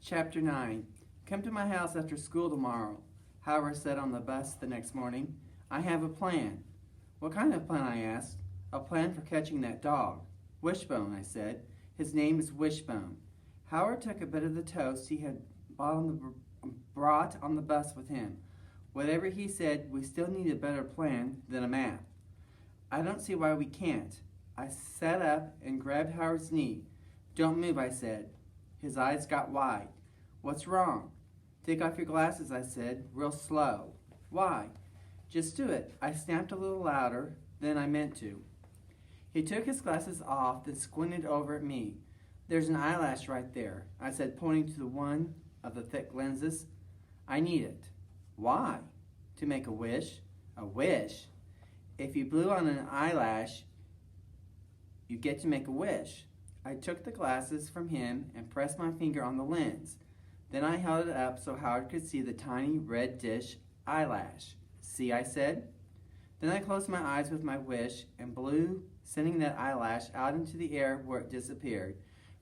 Chapter 9. Come to my house after school tomorrow, Howard said on the bus the next morning. I have a plan. What kind of plan, I asked. A plan for catching that dog. Wishbone, I said. His name is Wishbone. Howard took a bit of the toast he had brought on the bus with him. Whatever he said, we still need a better plan than a map. I don't see why we can't. I sat up and grabbed Howard's knee. Don't move, I said. His eyes got wide. What's wrong? Take off your glasses, I said, real slow. Why? Just do it. I snapped a little louder than I meant to. He took his glasses off, then squinted over at me. There's an eyelash right there, I said, pointing to the one of the thick lenses. I need it. Why? To make a wish. A wish? If you blew on an eyelash, you get to make a wish. I took the glasses from him and pressed my finger on the lens. Then I held it up so Howard could see the tiny red dish eyelash. See, I said. Then I closed my eyes with my wish and blew, sending that eyelash out into the air where it disappeared,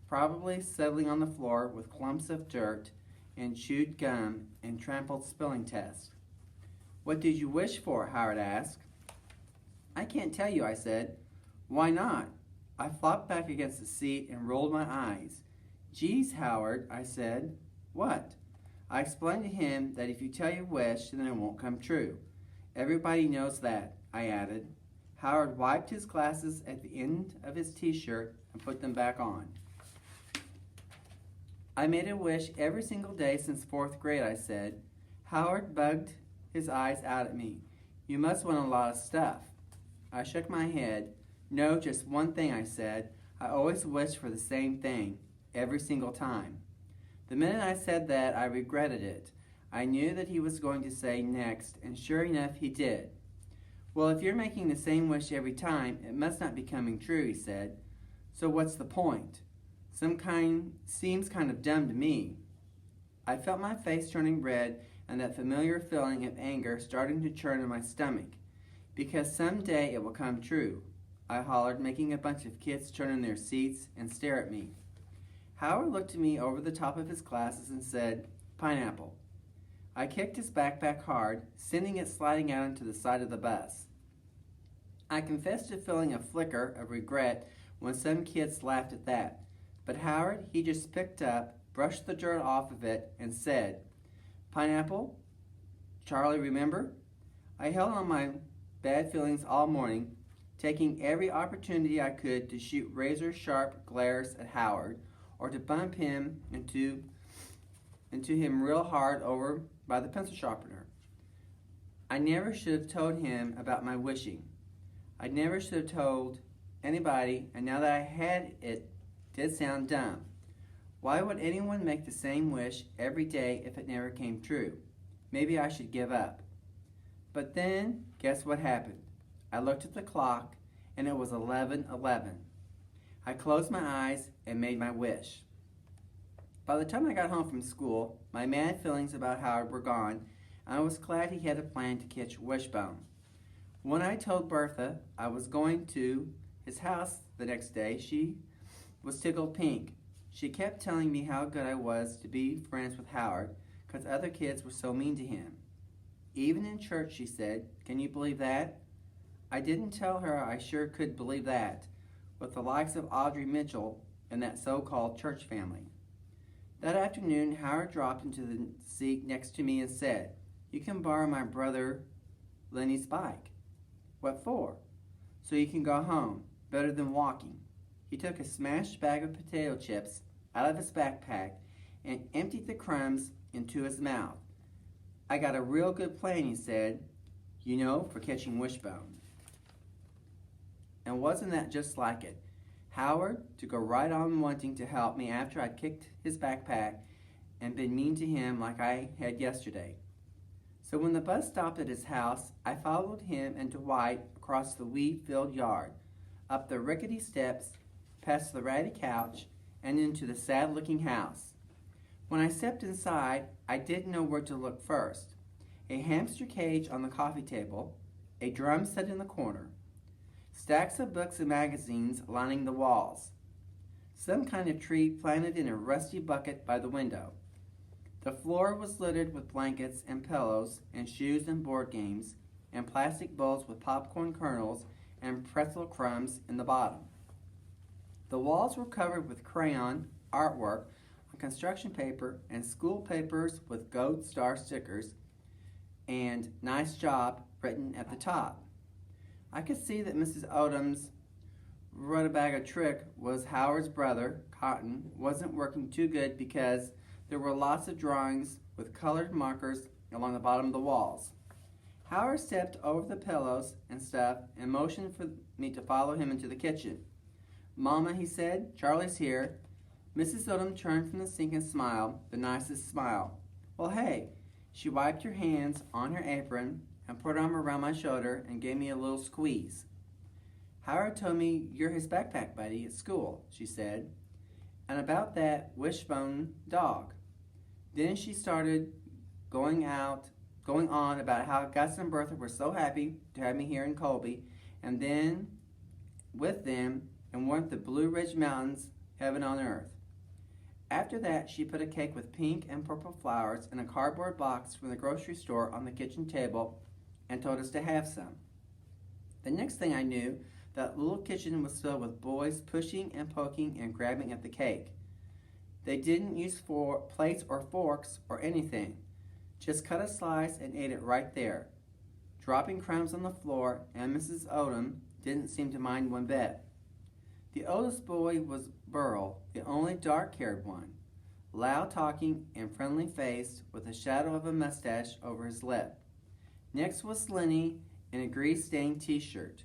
probably settling on the floor with clumps of dirt and chewed gum and trampled spelling tests. What did you wish for? Howard asked. I can't tell you, I said. Why not? I flopped back against the seat and rolled my eyes. Geez, Howard, I said. What? I explained to him that if you tell your wish, then it won't come true. Everybody knows that, I added. Howard wiped his glasses at the end of his t-shirt and put them back on. I made a wish every single day since 4th grade, I said. Howard bugged his eyes out at me. You must want a lot of stuff. I shook my head. No, just one thing, I said. I always wish for the same thing, every single time. The minute I said that, I regretted it. I knew that he was going to say next, and sure enough, he did. Well, if you're making the same wish every time, it must not be coming true, he said. So what's the point? Seems kind of dumb to me. I felt my face turning red and that familiar feeling of anger starting to churn in my stomach. Because someday it will come true, I hollered, making a bunch of kids turn in their seats and stare at me. Howard looked at me over the top of his glasses and said, Pineapple. I kicked his backpack hard, sending it sliding out into the side of the bus. I confessed to feeling a flicker of regret when some kids laughed at that. But Howard, he just picked up, brushed the dirt off of it, and said, Pineapple? Charlie, remember? I held on my bad feelings all morning, taking every opportunity I could to shoot razor-sharp glares at Howard or to bump him into him real hard over by the pencil sharpener. I never should have told him about my wishing. I never should have told anybody, and now that I had it, did sound dumb. Why would anyone make the same wish every day if it never came true? Maybe I should give up. But then, guess what happened? I looked at the clock, and it was 11:11. I closed my eyes and made my wish. By the time I got home from school, my mad feelings about Howard were gone, and I was glad he had a plan to catch Wishbone. When I told Bertha I was going to his house the next day, she was tickled pink. She kept telling me how good I was to be friends with Howard, because other kids were so mean to him. Even in church, she said, can you believe that? I didn't tell her I sure could believe that, with the likes of Audrey Mitchell and that so-called church family. That afternoon, Howard dropped into the seat next to me and said, you can borrow my brother Lenny's bike. What for? So you can go home, better than walking. He took a smashed bag of potato chips out of his backpack and emptied the crumbs into his mouth. I got a real good plan, he said, for catching Wishbone. And wasn't that just like it? Howard to go right on wanting to help me after I'd kicked his backpack and been mean to him like I had yesterday. So when the bus stopped at his house, I followed him and Dwight across the weed-filled yard, up the rickety steps, past the ratty couch, and into the sad-looking house. When I stepped inside, I didn't know where to look first. A hamster cage on the coffee table, a drum set in the corner, stacks of books and magazines lining the walls, some kind of tree planted in a rusty bucket by the window, The floor was littered with blankets and pillows and shoes and board games and plastic bowls with popcorn kernels and pretzel crumbs in the bottom. The walls were covered with crayon, artwork on construction paper, and school papers with gold star stickers and "nice job" written at the top. I could see that Mrs. Odom's rutabaga was Howard's brother, Cotton, wasn't working too good because there were lots of drawings with colored markers along the bottom of the walls. Howard stepped over the pillows and stuff and motioned for me to follow him into the kitchen. "Mama," he said, "Charlie's here." Mrs. Odom turned from the sink and smiled, the nicest smile. "Well, hey." She wiped her hands on her apron and put her arm around my shoulder and gave me a little squeeze. "Howard told me you're his backpack buddy at school," she said, "and about that wishbone dog." Then she started going on about how Gus and Bertha were so happy to have me here in Colby, and then with them, and weren't the Blue Ridge Mountains heaven on earth. After that, she put a cake with pink and purple flowers in a cardboard box from the grocery store on the kitchen table and told us to have some. The next thing I knew, that little kitchen was filled with boys pushing and poking and grabbing at the cake. They didn't use plates or forks or anything. Just cut a slice and ate it right there, dropping crumbs on the floor, and Mrs. Odom didn't seem to mind one bit. The oldest boy was Burl, the only dark-haired one, loud-talking and friendly-faced with a shadow of a mustache over his lip. Next was Lenny in a grease-stained t-shirt.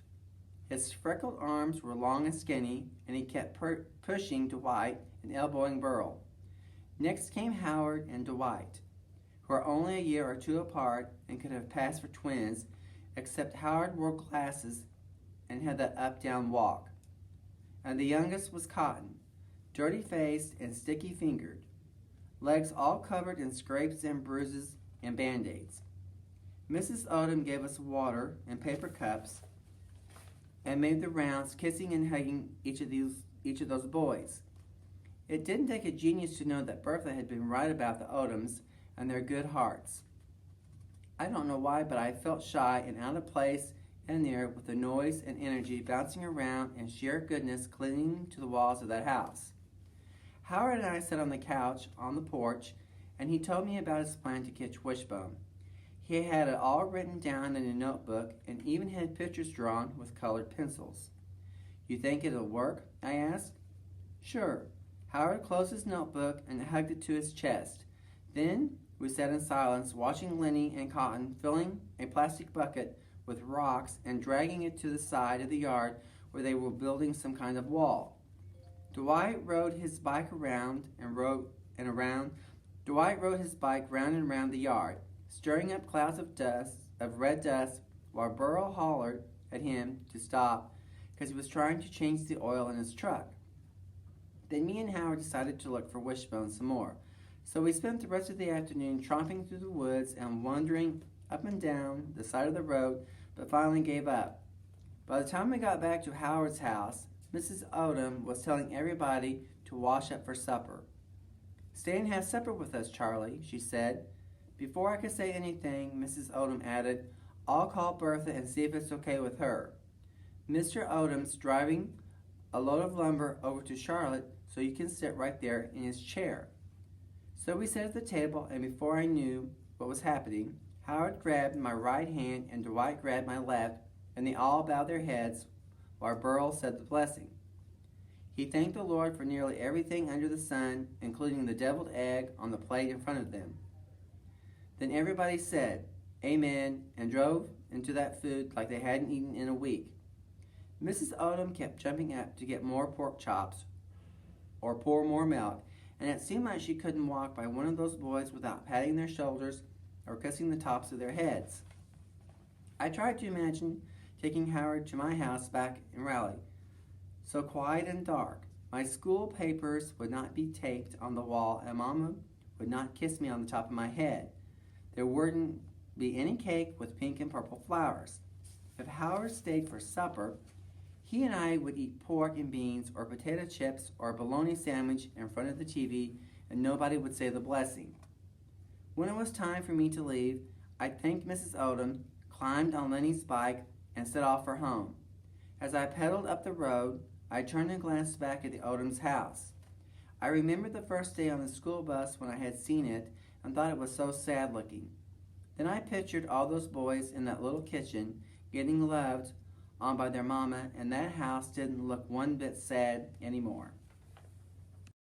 His freckled arms were long and skinny, and he kept pushing Dwight and elbowing Burl. Next came Howard and Dwight, who are only a year or two apart and could have passed for twins, except Howard wore glasses and had that up-down walk. And the youngest was Cotton, dirty-faced and sticky-fingered, legs all covered in scrapes and bruises and Band-Aids. Mrs. Odom gave us water in paper cups and made the rounds, kissing and hugging each of those boys. It didn't take a genius to know that Bertha had been right about the Odoms and their good hearts. I don't know why, but I felt shy and out of place in there with the noise and energy bouncing around and sheer goodness clinging to the walls of that house. Howard and I sat on the couch on the porch, and he told me about his plan to catch Wishbone. He had it all written down in a notebook and even had pictures drawn with colored pencils. "You think it'll work?" I asked. "Sure." Howard closed his notebook and hugged it to his chest. Then we sat in silence, watching Lenny and Cotton filling a plastic bucket with rocks and dragging it to the side of the yard where they were building some kind of wall. Dwight rode his bike round and round the yard, stirring up clouds of red dust, while Burl hollered at him to stop because he was trying to change the oil in his truck. Then me and Howard decided to look for Wishbone some more. So we spent the rest of the afternoon tromping through the woods and wandering up and down the side of the road, but finally gave up. By the time we got back to Howard's house, Mrs. Odom was telling everybody to wash up for supper. "Stay and have supper with us, Charlie," she said. Before I could say anything, Mrs. Odom added, "I'll call Bertha and see if it's okay with her. Mr. Odom's driving a load of lumber over to Charlotte, so you can sit right there in his chair." So we sat at the table, and before I knew what was happening, Howard grabbed my right hand and Dwight grabbed my left, and they all bowed their heads while Burl said the blessing. He thanked the Lord for nearly everything under the sun, including the deviled egg on the plate in front of them. Then everybody said, "Amen," and drove into that food like they hadn't eaten in a week. Mrs. Odom kept jumping up to get more pork chops or pour more milk, and it seemed like she couldn't walk by one of those boys without patting their shoulders or kissing the tops of their heads. I tried to imagine taking Howard to my house back in Raleigh, so quiet and dark. My school papers would not be taped on the wall, and Mama would not kiss me on the top of my head. There wouldn't be any cake with pink and purple flowers. If Howard stayed for supper, he and I would eat pork and beans or potato chips or a bologna sandwich in front of the TV, and nobody would say the blessing. When it was time for me to leave, I thanked Mrs. Odom, climbed on Lenny's bike, and set off for home. As I pedaled up the road, I turned and glanced back at the Odom's house. I remembered the first day on the school bus when I had seen it and thought it was so sad looking. Then I pictured all those boys in that little kitchen getting loved on by their mama, and that house didn't look one bit sad anymore.